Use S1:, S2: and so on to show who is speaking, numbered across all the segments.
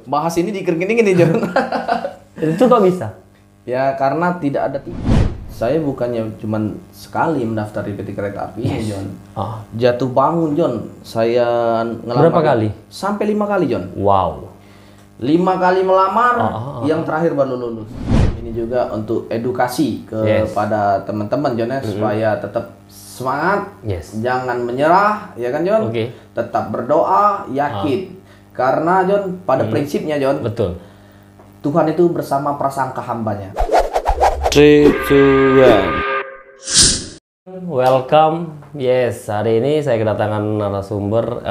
S1: Bahas ini dikerengin nih, John.
S2: Itu kok bisa?
S1: Ya karena tidak ada saya bukannya cuman sekali mendaftar di PT Kereta Api, John. Jatuh bangun, John. Saya ngelamar.
S2: Berapa kali?
S1: Sampai 5 kali, John.
S2: Wow.
S1: 5 kali melamar, yang terakhir baru lulus. Ini juga untuk edukasi kepada teman-teman, John, ya, supaya tetap semangat, jangan menyerah, ya kan, John? Tetap berdoa, yakin. Karena, John, pada prinsipnya, John,
S2: betul.
S1: Tuhan itu bersama prasangka hambanya.
S3: 3, 2, 1.
S2: Welcome. Yes, hari ini saya kedatangan narasumber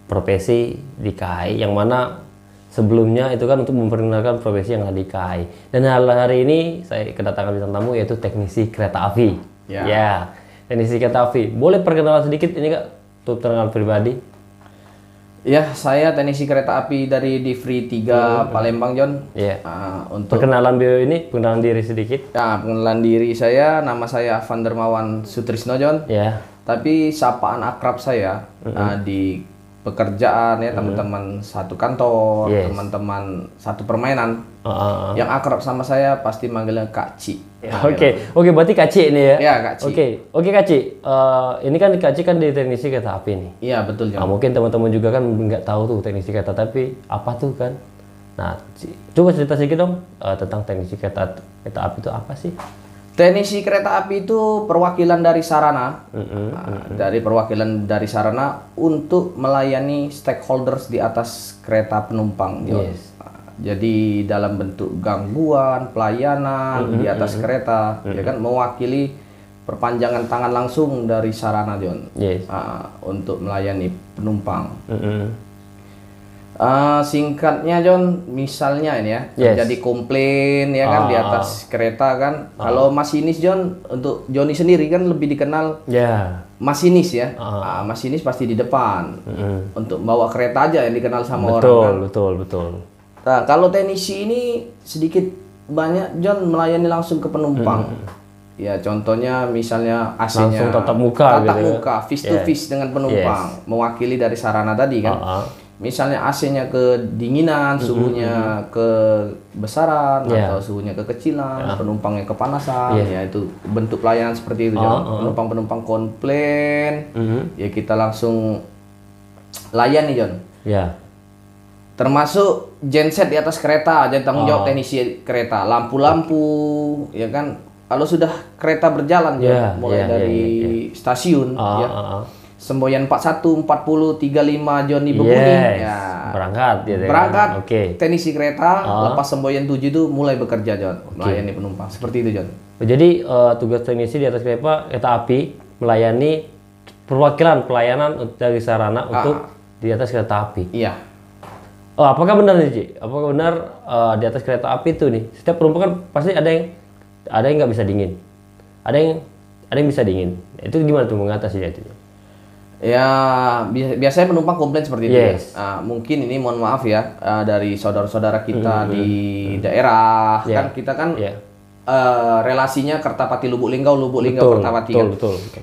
S2: profesi di KAI, yang mana sebelumnya itu kan untuk memperkenalkan profesi yang ada di KAI. Dan hari ini saya kedatangan bintang tamu, yaitu teknisi kereta api. Ya, teknisi kereta api. Boleh perkenalan sedikit ini, Kak, untuk perkenalan pribadi?
S1: Ya, saya teknisi kereta api dari Divri 3 Palembang, John.
S2: Untuk perkenalan beliau ini, perkenalan diri sedikit.
S1: Ya, pengenalan diri saya, nama saya Van Dermawan Sutrisno, John. Tapi sapaan akrab saya di pekerjaan, ya, teman-teman satu kantor, teman-teman satu permainan, yang akrab sama saya pasti manggilnya Kak Ci.
S2: Oke, berarti Kak Ci ini ya?
S1: Ya, Kak Ci.
S2: Oke Kak Ci. Ini kan Kak Ci kan di teknisi kereta api nih.
S1: Iya, betul, John.
S2: Mungkin teman-teman juga kan nggak tahu tuh teknisi kereta api apa tuh kan. Nah, coba cerita sedikit dong tentang teknisi kereta api itu apa sih?
S1: Teknisi kereta api itu perwakilan dari sarana, dari perwakilan dari sarana untuk melayani stakeholders di atas kereta penumpang. Jadi dalam bentuk gangguan, pelayanan di atas kereta, ya kan, mewakili perpanjangan tangan langsung dari sarana, John, untuk melayani penumpang. Singkatnya, John, misalnya ini ya, terjadi komplain, ya kan, di atas kereta kan. Kalau masinis, John, untuk Joni sendiri kan lebih dikenal masinis, ya. Masinis pasti di depan untuk bawa kereta aja yang dikenal sama orang kan. Betul. Nah, kalau teknisi ini sedikit banyak, John, melayani langsung ke penumpang. Ya, contohnya misalnya AC-nya
S2: tatap muka,
S1: face to face dengan penumpang, mewakili dari sarana tadi kan. Misalnya AC-nya kedinginan, suhunya kebesaran, atau suhunya kekecilan, penumpangnya kepanasan, ya itu bentuk pelayanan seperti itu, John. Penumpang-penumpang komplain, ya kita langsung layani, John. Termasuk genset di atas kereta, jadi tanggung jawab teknisi kereta, lampu-lampu, ya kan. Kalau sudah kereta berjalan, mulai dari stasiun, semboyan 41, 40, 35 Joni berbunyi, berangkat. Teknisi kereta lepas semboyan 7 itu mulai bekerja, John, melayani penumpang. Seperti itu, John.
S2: Jadi tugas teknisi di atas kereta api melayani perwakilan pelayanan dari sarana untuk di atas kereta api. Apakah benar nih, Ci? Apakah benar di atas kereta api itu nih, setiap penumpang kan pasti ada yang nggak bisa dingin, ada yang bisa dingin. Itu gimana tuh mengatasinya itu?
S1: Ya, biasanya penumpang komplain seperti itu. Mungkin ini mohon maaf ya, dari saudara-saudara kita di daerah, kan kita kan relasinya Kertapati Lubuk Linggau Kertapati kan.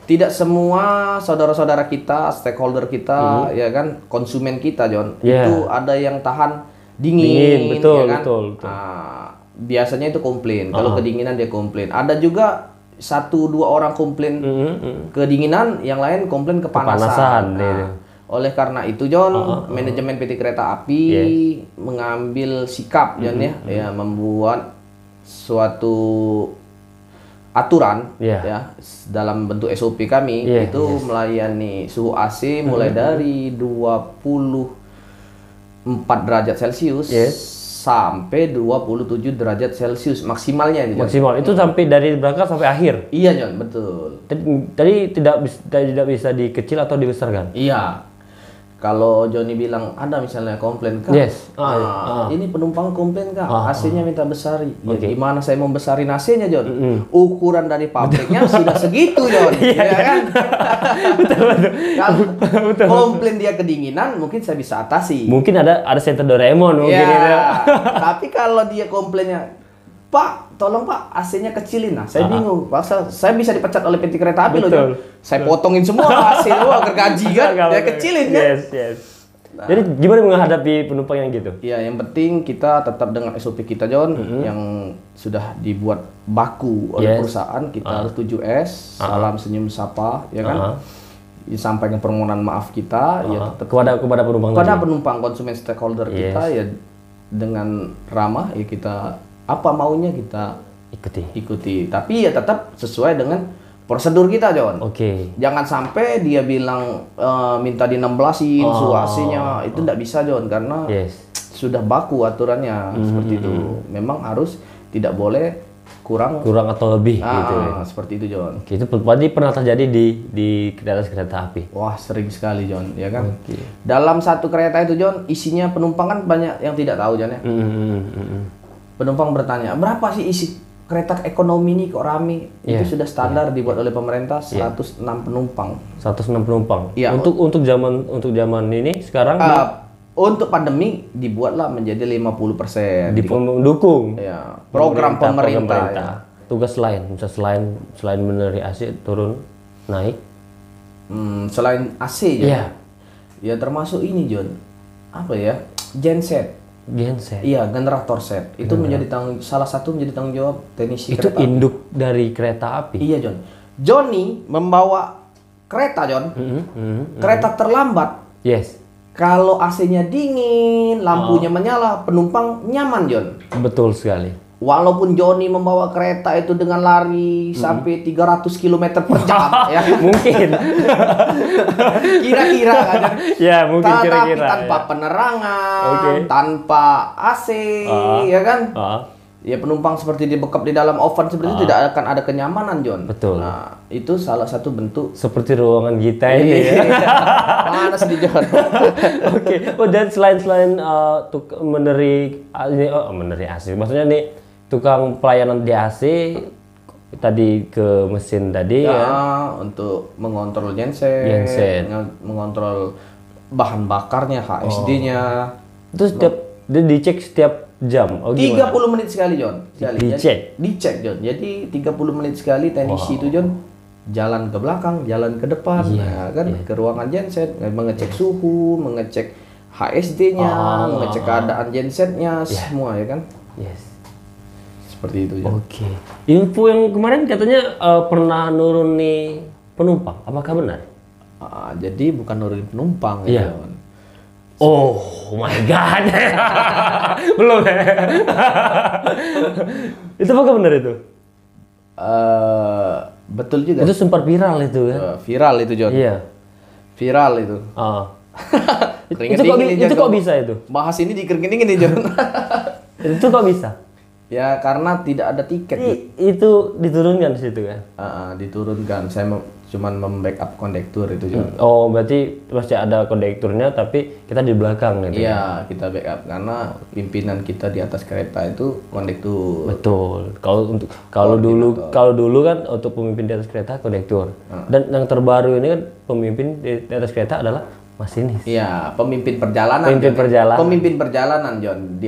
S1: Tidak semua saudara-saudara kita, stakeholder kita, ya kan, konsumen kita, John, itu ada yang tahan dingin, ya kan? Biasanya itu komplain. Kalau kedinginan dia komplain. Ada juga 1-2 orang komplain kedinginan, yang lain komplain kepanasan. Oleh karena itu, John, manajemen PT Kereta Api mengambil sikap, John, ya, membuat suatu aturan, ya, dalam bentuk SOP kami, itu melayani suhu AC mulai dari 24 derajat Celcius sampai 27 derajat Celcius maksimalnya ini, John.
S2: Maksimal itu sampai dari berangkat sampai akhir.
S1: Iya, John, betul.
S2: Tadi tidak bisa dikecil atau dibesarkan.
S1: Iya. Kalau Joni bilang ada misalnya komplain, Kak, ini penumpang komplain, Kak, AC-nya minta besari. Ya, gimana saya mau besarin AC-nya, John? Ukuran dari pabriknya sudah segitu, John. Ya kan? Kalau komplain dia kedinginan, mungkin saya bisa atasi.
S2: Mungkin ada senter Doraemon mungkin.
S1: Tapi kalau dia komplainnya, Pak, tolong Pak, AC-nya kecilin. Nah, saya bingung. Saya bisa dipecat oleh PT Kereta Api loh, John. Saya potongin semua AC, gergaji kan, dia kecilin kan.
S2: Jadi gimana menghadapi penumpang yang gitu?
S1: Ya, yang penting kita tetap dengan SOP kita, John, yang sudah dibuat baku oleh perusahaan. Kita harus 7S, salam senyum sapa, ya kan? Disampaikan permohonan maaf kita, ya tetap
S2: kepada penumpang,
S1: penumpang konsumen stakeholder kita, ya dengan ramah, ya kita apa maunya kita ikuti. Tapi ya tetap sesuai dengan prosedur kita, John. Jangan sampai dia bilang minta di 16-in suasinya, itu tidak bisa, John, karena sudah baku aturannya seperti itu. Memang harus tidak boleh kurang
S2: atau lebih gitu.
S1: Seperti itu, John.
S2: Itu berarti pernah terjadi di atas kereta api.
S1: Wah, sering sekali, John, ya kan? Dalam satu kereta itu, John, isinya penumpang kan banyak yang tidak tahu, John, ya. Penumpang bertanya, berapa sih isi kereta ekonomi ini kok rame? Itu sudah standar dibuat oleh pemerintah 106 penumpang.
S2: 106 penumpang. Ya, untuk zaman ini sekarang
S1: untuk pandemi dibuatlah menjadi 50%.
S2: Mendukung.
S1: Ya, program pemerintah. Ya.
S2: Tugas lain, misalnya selain benerin AC turun naik.
S1: Selain AC, John. Ya termasuk ini, John. Apa ya? Genset. Iya, generator set. Itu salah satu menjadi tanggung jawab teknisi
S2: kereta. Itu induk dari kereta api.
S1: Iya, John. Johnny membawa kereta, John. Kereta terlambat. Kalau AC-nya dingin, lampunya menyala, penumpang nyaman, John.
S2: Betul sekali.
S1: Walaupun Johnny membawa kereta itu dengan lari sampai 300 km per jam, ya.
S2: Mungkin.
S1: Kira-kira kan.
S2: Ya, mungkin kira-kira.
S1: Tapi tanpa penerangan, tanpa AC, ya kan? Ya penumpang seperti dibekap di dalam oven seperti itu tidak akan ada kenyamanan, John.
S2: Betul.
S1: Nah, itu salah satu bentuk
S2: seperti ruangan kita ini.
S1: Panas di John.
S2: Dan selain meneri AC, maksudnya nih tukang pelayanan di AC tadi ke mesin tadi
S1: untuk mengontrol genset, mengontrol bahan bakarnya, HSD-nya.
S2: Terus dia dicek setiap jam.
S1: 30 menit sekali, John. Dicek, John. Jadi 30 menit sekali teknisi itu, John, jalan ke belakang, jalan ke depan, ke ruangan genset, mengecek suhu, mengecek HSD-nya, mengecek keadaan gensetnya, semua, ya kan? Seperti itu, John.
S2: Info yang kemarin katanya pernah nuruni penumpang, apakah benar?
S1: Jadi bukan nurunin penumpang, ya, John.
S2: Oh my God. Belum ya? Itu apakah benar itu?
S1: Betul juga.
S2: Itu sempat viral itu ya?
S1: Viral itu, John.
S2: Iya.
S1: Viral itu.
S2: Itu kok bisa itu?
S1: Bahas ini dikeringin ini, John.
S2: Itu kok bisa?
S1: Ya karena tidak ada tiket.
S2: Itu diturunkan di situ kan?
S1: Diturunkan. Saya cuman membackup kondektur itu, John.
S2: Berarti masih ada kondekturnya tapi kita di belakang gitu.
S1: Iya, kita backup karena pimpinan kita di atas kereta itu kondektur.
S2: Betul. Kalau dulu kan untuk pemimpin di atas kereta kondektur. Dan yang terbaru ini kan pemimpin di atas kereta adalah masinis.
S1: Iya, pemimpin perjalanan. Pemimpin perjalanan, John.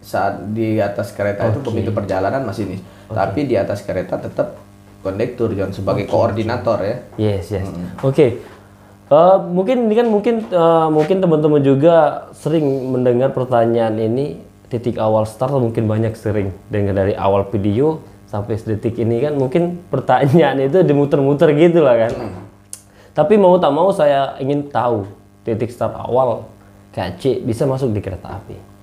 S1: Saat di atas kereta itu pemimpin perjalanan masinis. Tapi di atas kereta tetap kondektur, John, sebagai koordinator ya.
S2: Mungkin ini kan mungkin teman-teman juga sering mendengar pertanyaan ini titik awal start, mungkin banyak sering dengar dari awal video sampai detik ini kan mungkin pertanyaan itu dimuter-muter gitu lah kan. Tapi mau tak mau saya ingin tahu titik start awal Kak C bisa masuk di kereta api.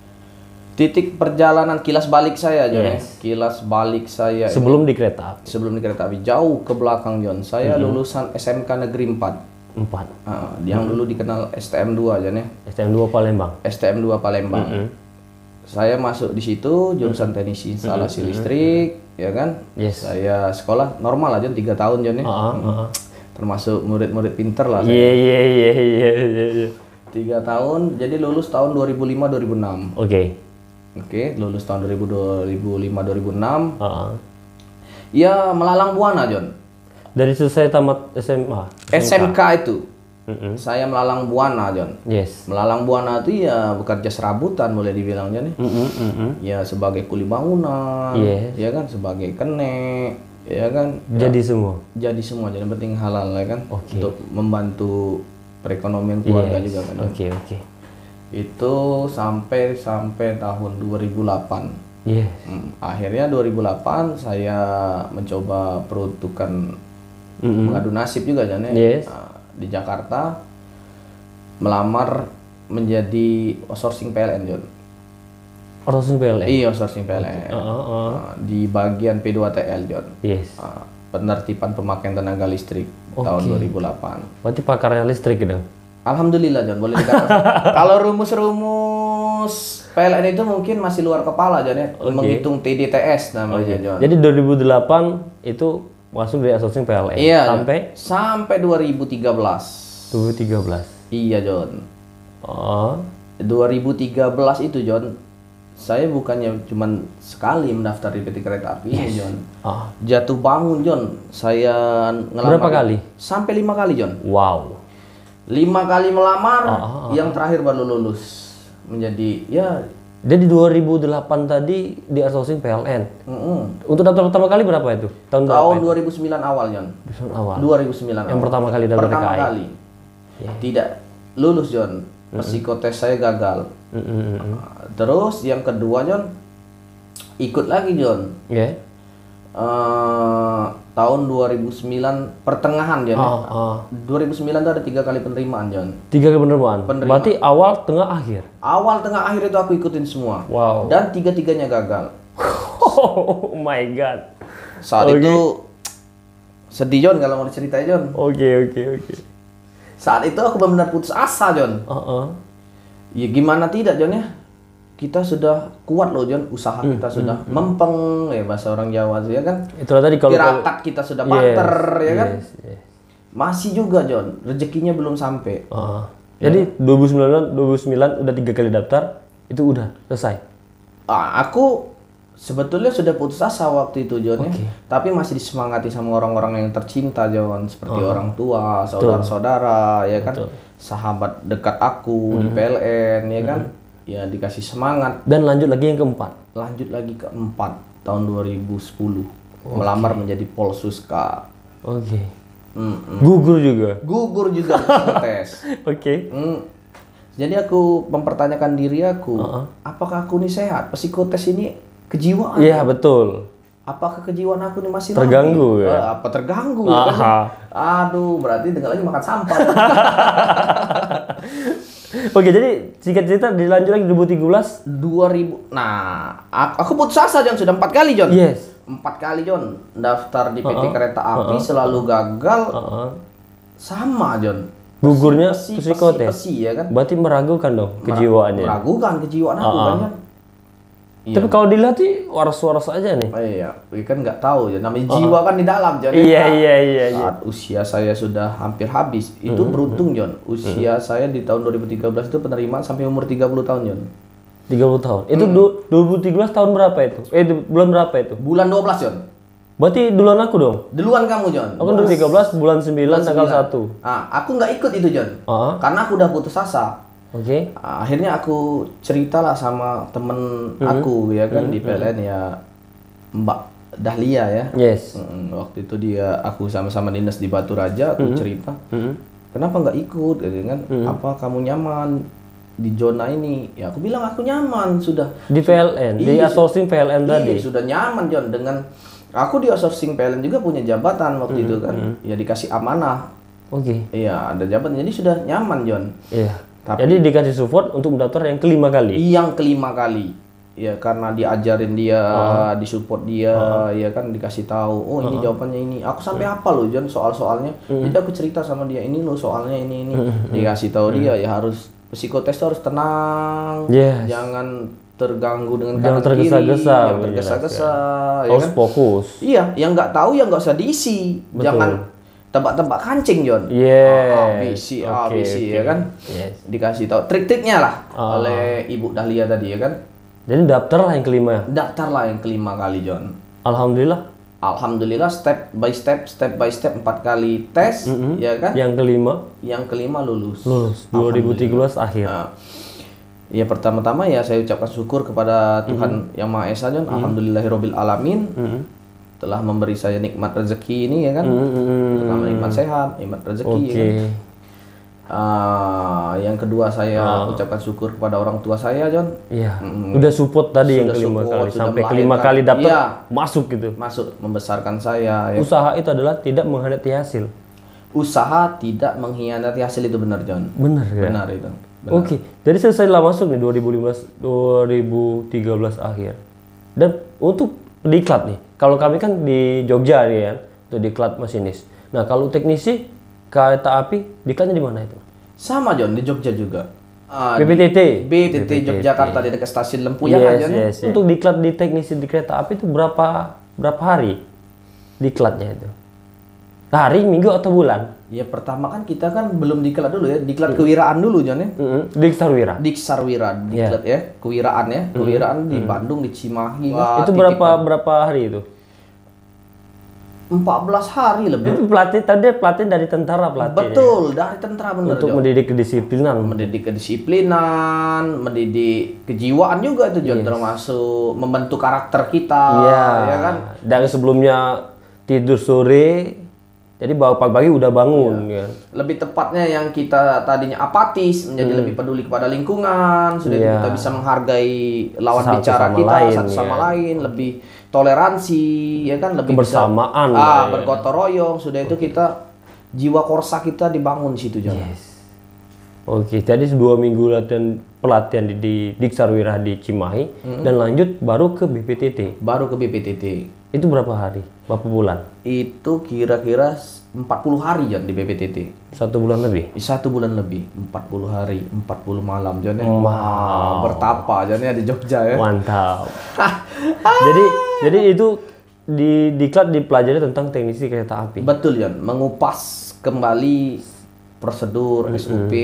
S1: Titik perjalanan kilas balik saya, John. Kilas balik saya
S2: sebelum di kereta api.
S1: Sebelum di kereta api, jauh ke belakang, John. Saya lulusan SMK Negeri 4. Yang dulu dikenal STM 2, John, ya.
S2: STM 2 Palembang.
S1: STM 2 Palembang. Saya masuk di situ jurusan teknisi instalasi listrik, ya kan? Saya sekolah normal aja 3 tahun, John, ya. Termasuk murid-murid pinter lah. 3 tahun, jadi lulus tahun 2005-2006. Oke, lulus tahun 2005-2006. Ya, melalang buana, John.
S2: Dari selesai tamat SMA?
S1: SMK itu. Saya melalang buana, John. Melalang buana itu ya bekerja serabutan, boleh dibilang, John. Ya, sebagai kuli bangunan, ya kan, sebagai kenek, ya kan.
S2: Jadi semua?
S1: Jadi semua, jadi penting halal, ya kan. Untuk membantu perekonomian keluarga juga kan. Itu sampai tahun 2008.
S2: Yes.
S1: Akhirnya 2008 saya mencoba peruntukan mengadu nasib juga Jon ya.
S2: Yes.
S1: Di Jakarta melamar menjadi outsourcing PLN Jon.
S2: Outsourcing PLN?
S1: Iya, outsourcing PLN. Di bagian P2TL Jon.
S2: Yes.
S1: Penertiban pemakaian tenaga listrik tahun 2008.
S2: Berarti pakarnya listrik dong?
S1: Alhamdulillah Jon, boleh dikatakan. Kalau rumus-rumus PLN itu mungkin masih luar kepala Jon ya. Menghitung TDTS namanya Jon.
S2: Jadi 2008 itu masuk dari outsourcing PLN.
S1: Iya. Sampai 2013.
S2: 2013.
S1: Iya Jon. 2013 itu Jon. Saya bukannya cuman sekali mendaftar di PT Kereta Api Jon. Jatuh bangun Jon. Saya ngelamar.
S2: Berapa kali?
S1: Sampai 5 kali Jon.
S2: Wow.
S1: 5 kali melamar, yang terakhir baru lulus menjadi ya.
S2: Jadi 2008 tadi di outsourcing PLN. Untuk daftar pertama kali berapa itu? Tahun
S1: 2009 awal Jon.
S2: Awal.
S1: 2009
S2: yang pertama kali daftar TKI.
S1: Pertama kali. Tidak lulus Jon. Psikotes saya gagal. Terus yang kedua Jon, ikut lagi Jon. Tahun 2009 pertengahan Jon. 2009 itu ada 3 kali penerimaan Jon.
S2: 3 kali penerimaan. Berarti awal, tengah, akhir.
S1: Awal, tengah, akhir itu aku ikutin semua.
S2: Wow.
S1: Dan 3-tiganya gagal.
S2: Oh my god.
S1: Saat itu sedih Jon kalau mau diceritain Jon.
S2: Oke.
S1: Saat itu aku benar-benar putus asa Jon. Ya gimana tidak Jon ya. Kita sudah kuat loh Jon, usaha kita sudah mempeng ya bahasa orang Jawa ya kan.
S2: Itulah tadi kalau
S1: tirakat kita sudah banter ya kan. Masih juga Jon, rezekinya belum sampai.
S2: Jadi 2009 udah 3 kali daftar, itu udah selesai.
S1: Aku sebetulnya sudah putus asa waktu itu Jon ya. Tapi masih disemangati sama orang-orang yang tercinta Jon, seperti orang tua, saudara-saudara ya kan. Sahabat dekat aku di PLN ya kan. Ya dikasih semangat.
S2: Dan lanjut lagi yang keempat.
S1: Lanjut lagi keempat tahun 2010 melamar menjadi Polsuska.
S2: Gugur juga.
S1: Gugur juga psikotes. Jadi aku mempertanyakan diri aku, apakah aku ini sehat? Psikotes ini kejiwaan.
S2: Iya betul.
S1: Apakah kejiwaan aku ini masih
S2: terganggu ya?
S1: Apa terganggu? Aduh, berarti tinggal lagi makan sampah.
S2: Oke, jadi singkat cerita dilanjut lagi 2013.
S1: Nah, aku putus asa Jon, sudah 4 kali Jon.
S2: Yes.
S1: 4 kali Jon daftar di PT Kereta Api selalu gagal. Sama Jon.
S2: Gugurnya psikotes.
S1: Ya kan?
S2: Berarti meragukan dong kejiwaannya.
S1: Meragukan kejiwaan aku kan.
S2: Tapi kalau dilihat sih waras-waras aja nih.
S1: Iya, kan nggak tahu ya. Namanya jiwa kan di dalam Jon.
S2: Iya.
S1: Saat usia saya sudah hampir habis, itu beruntung Jon. Usia saya di tahun 2013 itu penerimaan sampai umur 30 tahun Jon.
S2: 30 tahun. Itu 2013 tahun berapa itu? Bulan berapa itu?
S1: Bulan 12 Jon.
S2: Berarti duluan aku dong?
S1: Duluan kamu Jon.
S2: Aku 2013 bulan 9 tanggal 1.
S1: Aku nggak ikut itu Jon. Karena aku udah putus asa. Akhirnya aku ceritalah sama temen aku ya kan di PLN ya, Mbak Dahlia ya.
S2: Yes.
S1: Waktu itu aku sama-sama dinas di Batu Raja, aku cerita. Kenapa nggak ikut gitu kan? Apa kamu nyaman di zona ini? Ya aku bilang aku nyaman sudah.
S2: Di PLN, di outsourcing PLN tadi.
S1: Sudah nyaman Jon dengan aku di outsourcing PLN juga punya jabatan waktu itu kan. Ya dikasih amanah. Iya, ada jabatan jadi sudah nyaman Jon.
S2: Iya. Jadi dikasih support untuk mendaftar yang kelima kali.
S1: Yang kelima kali. Ya karena diajarin dia, disupport dia, ya kan dikasih tahu, oh ini jawabannya ini. Aku sampai apa loh Jon soal-soalnya. Jadi aku cerita sama dia, ini loh soalnya ini. Dikasih tahu dia ya harus psikotes harus tenang. Jangan terganggu dengan kanan kiri, yang tergesa-gesa, ya
S2: harus
S1: kan?
S2: Fokus.
S1: Iya, yang nggak tahu yang nggak usah diisi. Jangan tebak-tebak kancing Jon. ABC ya kan. Dikasih tahu trik-triknya lah oleh Ibu Dahlia tadi ya kan.
S2: Jadi daftarlah yang kelima.
S1: Daftarlah yang kelima kali Jon.
S2: Alhamdulillah
S1: step by step 4 kali tes ya kan.
S2: Yang kelima
S1: lulus.
S2: 2013 akhir.
S1: Ya pertama-tama ya saya ucapkan syukur kepada Tuhan Yang Maha Esa Jon. Alhamdulillahirabbil alamin. Telah memberi saya nikmat rezeki ini ya kan. Pertama nikmat sehat, nikmat rezeki ya kan. Yang kedua saya ucapkan syukur kepada orang tua saya, John.
S2: Iya. Udah support tadi yang kelima kali, sampai kelima kali dapat masuk gitu.
S1: Masuk, membesarkan saya. Ya.
S2: Usaha itu adalah tidak mengkhianati hasil.
S1: Usaha tidak mengkhianati hasil, itu benar, John.
S2: Benar ya.
S1: Benar itu. Benar.
S2: Oke. Jadi selesai lah masuk nih 2013 akhir. Dan untuk diklat nih, kalau kami kan di Jogja nih ya, untuk diklat masinis. Nah kalau teknisi kereta api diklatnya di mana itu?
S1: Sama, John, di Jogja juga.
S2: BPTT
S1: Yogyakarta di dekat stasiun Lempuyang aja nih.
S2: Yes. Untuk diklat di teknisi di kereta api itu berapa hari diklatnya itu? Hari, minggu atau bulan?
S1: Ya pertama kan kita kan belum diklat dulu ya, diklat kewiraan dulu, John ya.
S2: Diksarwira.
S1: Diklat ya, kewiraan ya. Kewiraan di Bandung, di Cimahi.
S2: Itu berapa hari itu?
S1: 14 hari lebih.
S2: Itu pelatih dari tentara pelatih.
S1: Betul, dari tentara benar.
S2: Untuk mendidik kedisiplinan.
S1: Mendidik kejiwaan juga itu, John, termasuk membentuk karakter kita.
S2: Iya.
S1: Ya kan?
S2: Dari sebelumnya tidur sore, jadi pagi-pagi udah bangun.
S1: Iya. Lebih tepatnya yang kita tadinya apatis menjadi lebih peduli kepada lingkungan. Sudah itu kita bisa menghargai lawan bicara kita satu sama lain, lebih toleransi, ya kan, lebih
S2: kebersamaan,
S1: bergotong royong. Sudah itu kita jiwa korsa kita dibangun di situ, John.
S2: Yes. Oke, jadi 2 minggu pelatihan di Diksarwira di Cimahi dan lanjut baru ke BPTT. Itu berapa hari? Berapa bulan?
S1: Itu kira-kira 40 hari, John, di BPTT.
S2: 1 bulan lebih?
S1: 1 bulan lebih. 40 hari, 40 malam, John. Wow. Bertapa, John, ya, di Jogja ya.
S2: Mantap. jadi itu di diklat dipelajari tentang teknisi kereta api.
S1: Betul, John. Mengupas kembali prosedur, SOP,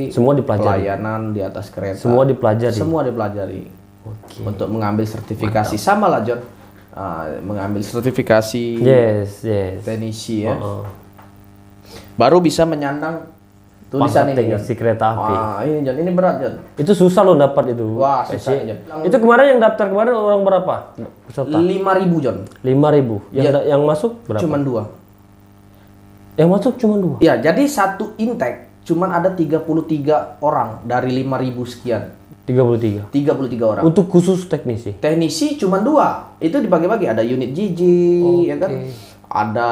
S2: semua dipelajari.
S1: Pelayanan di atas kereta.
S2: Semua dipelajari.
S1: Okay. Untuk mengambil sertifikasi. Mantap. Sama lah, John. Mengambil sertifikasi teknisi ya. Baru bisa menyandang tulisan ini,
S2: teknisi kereta api.
S1: Ini, John, ini berat, John.
S2: Itu susah loh dapat itu.
S1: Wah, susah, John.
S2: Itu kemarin yang daftar orang berapa? Peserta?
S1: 5.000, John.
S2: 5.000. Yang masuk berapa?
S1: Cuman 2.
S2: Yang masuk cuma 2?
S1: Ya, jadi satu intake cuman ada 33 orang dari 5.000 sekian. 33 orang.
S2: Untuk khusus teknisi?
S1: Teknisi cuma 2. Itu dibagi-bagi. Ada unit GG, ya kan? Ada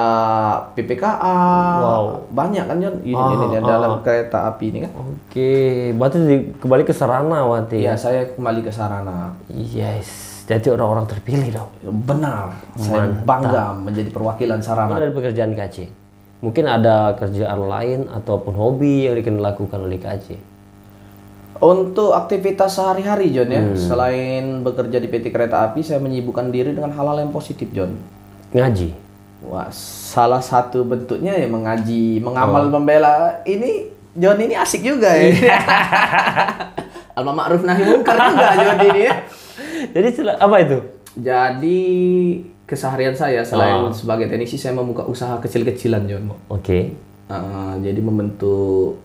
S1: PPKA. Wow. Banyak kan, John? Ini dalam kereta api ini kan?
S2: Berarti kembali ke sarana, Wati?
S1: Iya, saya kembali ke sarana.
S2: Yes. Jadi orang-orang terpilih dong?
S1: Benar. Saya bangga menjadi perwakilan sarana.
S2: Dari pekerjaan KC, mungkin ada kerjaan lain ataupun hobi yang dilakukan oleh KC?
S1: Untuk aktivitas sehari-hari, John, ya, selain bekerja di PT Kereta Api, saya menyibukkan diri dengan hal-hal yang positif, John.
S2: Ngaji?
S1: Wah, salah satu bentuknya ya mengaji, mengamal, membela. Ini, John, ini asik juga ya. Alma ma'ruf nahi munkar juga, John, ini ya.
S2: Jadi apa itu?
S1: Jadi keseharian saya selain sebagai teknisi, saya membuka usaha kecil-kecilan, John. Jadi membentuk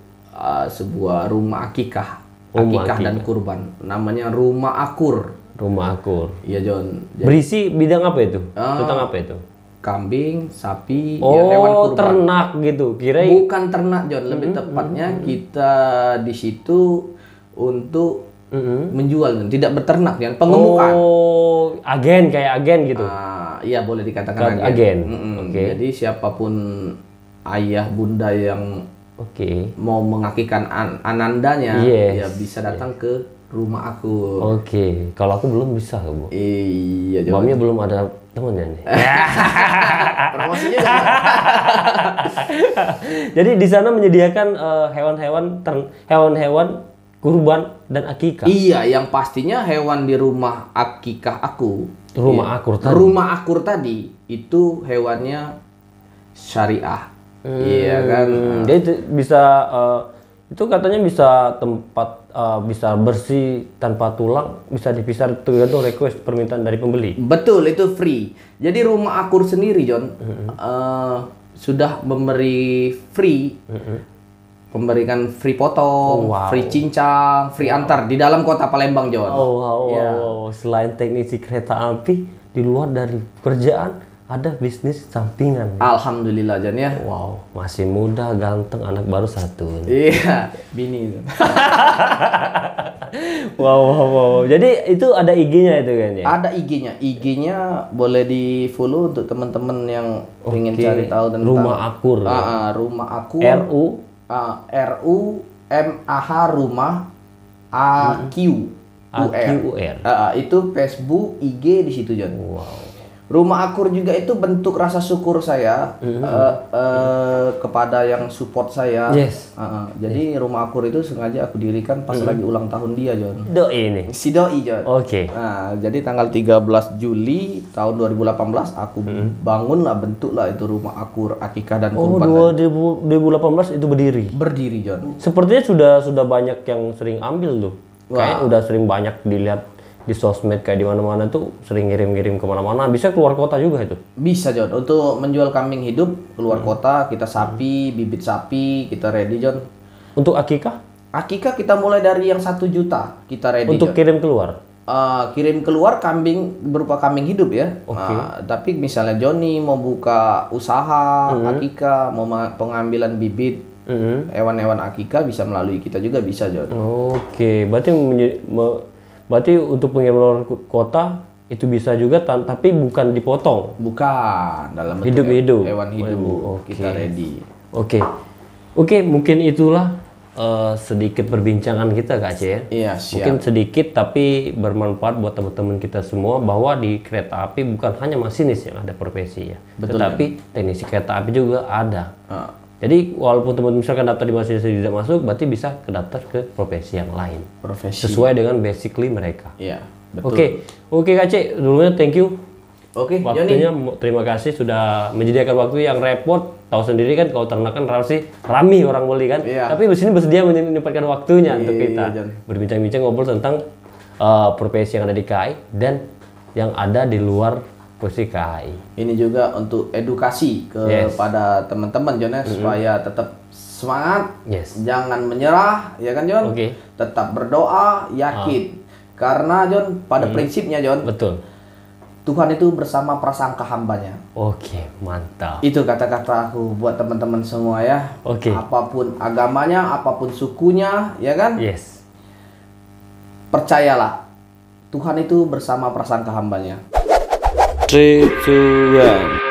S1: sebuah rumah akikah dan kurban, namanya Rumah Akur. Iya, John.
S2: Berisi bidang apa itu? Tentang apa itu?
S1: Kambing, sapi, hewan kurban.
S2: Ternak gitu.
S1: Bukan ternak, John. Lebih tepatnya kita di situ untuk menjual, tidak beternak, yang pengemukan.
S2: Kayak agen gitu.
S1: Iya, boleh dikatakan agen. Jadi siapapun ayah bunda yang mau mengakikan anandanya, ya bisa datang ke rumah aku.
S2: Kalau aku belum bisa, Bu.
S1: Iya,
S2: Mamnya belum ada temennya nih.
S1: Promosinya juga.
S2: Jadi di sana menyediakan hewan-hewan kurban dan akikah.
S1: Iya, yang pastinya hewan di rumah akikah aku.
S2: Rumah akur tadi itu hewannya syariah. Iya kan. Jadi bisa itu katanya bisa tempat bisa bersih tanpa tulang, bisa dipisah tergantung request permintaan dari pembeli.
S1: Betul, itu free. Jadi Rumah Akur sendiri, John, sudah memberi free, memberikan free potong, free cincang, free antar di dalam kota Palembang, John.
S2: Selain teknisi kereta api, di luar dari pekerjaan ada bisnis sampingan.
S1: Alhamdulillah Jon ya.
S2: Wow, masih muda, ganteng, anak baru 1.
S1: Iya, bini itu.
S2: Wow. Jadi itu ada IG-nya itu kan ya?
S1: Ada IG-nya. IG-nya boleh di-follow untuk teman-teman yang ingin cari tahu tentang
S2: Rumah Akur.
S1: Rumah Akur. RUMAH Rumah AQUR. Itu Facebook, IG di situ Jon.
S2: Wow.
S1: Rumah Akur juga itu bentuk rasa syukur saya kepada yang support saya.
S2: Yes.
S1: Jadi Rumah Akur itu sengaja aku dirikan pas lagi ulang tahun dia, Jon.
S2: Doi ini.
S1: Si Doi, Jon.
S2: Oke.
S1: Nah, jadi tanggal 13 Juli tahun 2018 aku bangun lah, bentuk lah itu Rumah Akur Akikah dan Kurban.
S2: 2018 itu berdiri.
S1: Berdiri, Jon.
S2: Sepertinya sudah banyak yang sering ambil tuh. Kayak udah sering banyak dilihat di sosmed, kayak di mana-mana tuh sering ngirim-ngirim kemana-mana. Bisa keluar kota juga itu?
S1: Bisa Jon, untuk menjual kambing hidup keluar kota, kita sapi, bibit sapi, kita ready Jon.
S2: Untuk akikah?
S1: Akikah kita mulai dari yang 1 juta kita ready.
S2: Untuk
S1: Jon.
S2: kirim keluar?
S1: Kirim keluar kambing berupa kambing hidup ya.
S2: Okay.
S1: Tapi misalnya Joni mau buka usaha akikah, mau pengambilan bibit hewan-hewan akikah, bisa melalui kita juga bisa Jon.
S2: Oke, berarti untuk pengiriman kota itu bisa juga, tapi bukan dipotong.
S1: Bukan, dalam bentuk
S2: hidup-hidup.
S1: Hewan hidup. Kita ready.
S2: Oke, mungkin itulah sedikit perbincangan kita Kak Aceh ya.
S1: Iya, siap.
S2: Mungkin sedikit tapi bermanfaat buat teman-teman kita semua, bahwa di kereta api bukan hanya masinis yang ada profesi ya.
S1: Betul,
S2: tetapi teknisi kereta api juga ada. Jadi walaupun teman-teman misalkan daftar di masinis tidak masuk, berarti bisa kedaftar ke profesi yang lain.
S1: Profesi.
S2: Sesuai dengan basically mereka.
S1: Iya, betul.
S2: Oke Kak Aceh, dulunya thank you.
S1: Oke,
S2: waktunya terima kasih sudah menyediakan waktu yang repot. Tahu sendiri kan kalau ternak kan rame orang beli kan.
S1: Iya.
S2: Tapi di sini bersedia menyempatkan waktunya untuk kita
S1: Jon.
S2: berbincang-bincang, ngobrol tentang profesi yang ada di KAI dan yang ada di luar profesi KAI.
S1: Ini juga untuk edukasi kepada teman-teman Jon ya, supaya tetap semangat, jangan menyerah, ya kan Jon? Tetap berdoa, yakin. Karena Jon, pada prinsipnya Jon,
S2: betul.
S1: Tuhan itu bersama prasangka hambanya.
S2: Oke, mantap.
S1: Itu kata-kata aku buat teman-teman semua ya. Apapun agamanya, apapun sukunya, ya kan?
S2: Yes.
S1: Percayalah, Tuhan itu bersama prasangka hambanya.
S3: 3, 2, 1.